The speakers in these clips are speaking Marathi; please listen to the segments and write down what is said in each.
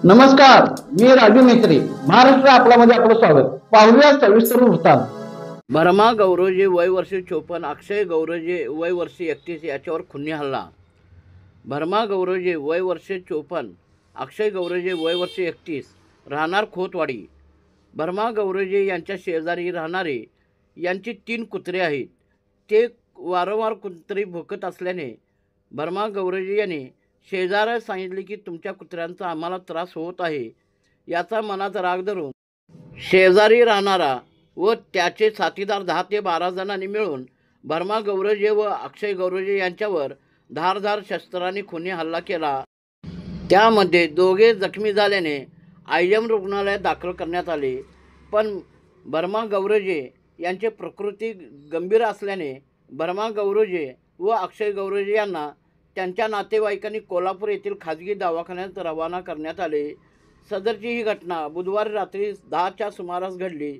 नमस्कार, मी राजू मेत्री. महाराष्ट्र आपल्यामध्ये आपलं स्वागत. पाहूया सविस्तर वृत्तांत. भरमा गौरोजी वय वर्ष 54, अक्षय गौरोजी वय वर्ष 31 याच्यावर खुनी हल्ला. भरमा गौरोजी वय वर्ष 54, अक्षय गौरोजी वय वर्ष 31, राहणार खोतवाडी. भरमा गौरोजी यांच्या शेजारी राहणारे यांची 3 कुत्रे आहेत. ते वारंवार कुत्री भुकत असल्याने भरमा गौरोजी यांनी शेजाऱ्यास सांगितले की तुमच्या कुत्र्यांचा आम्हाला त्रास होत आहे. याचा मनात राग धरून शेजारी राहणारा व त्याचे साथीदार 10 ते 12 जणांनी मिळून भरमा गौरोजी व अक्षय गौरोजी यांच्यावर धारदार शस्त्राने खुनी हल्ला केला. त्यामध्ये दोघे जखमी झाल्याने आयएम रुग्णालयात दाखल करण्यात आले. पण भरमा गौरोजी यांची प्रकृती गंभीर असल्याने भरमा गौरोजी व अक्षय गौरोजी यांना त्यांच्या नातेवाईकांनी कोल्हापूर येथील खाजगी दवाखान्यात रवाना करण्यात आले. सदरची ही घटना बुधवारी रात्री 10च्या सुमारास घडली.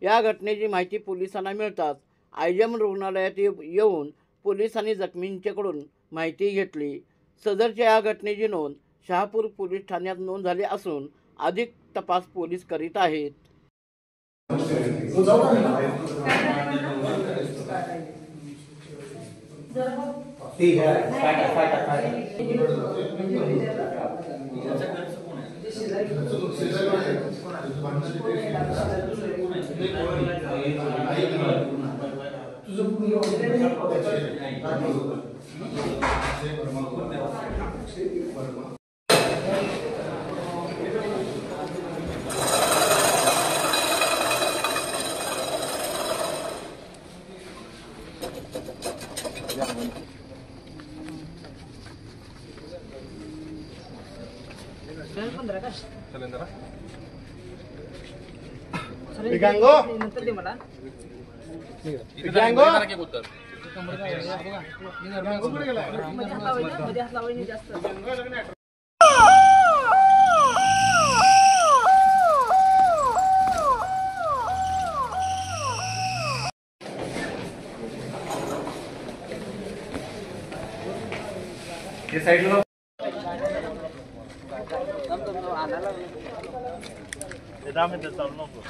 या घटनेची माहिती पोलिसांना मिळताच आयएम रुग्णालयात येऊन पोलिसांनी जखमींच्याकडून माहिती घेतली. सदरच्या या घटनेची नोंद शहापूर पोलीस ठाण्यात नोंद झाली असून अधिक तपास पोलीस करीत आहेत. चालू नको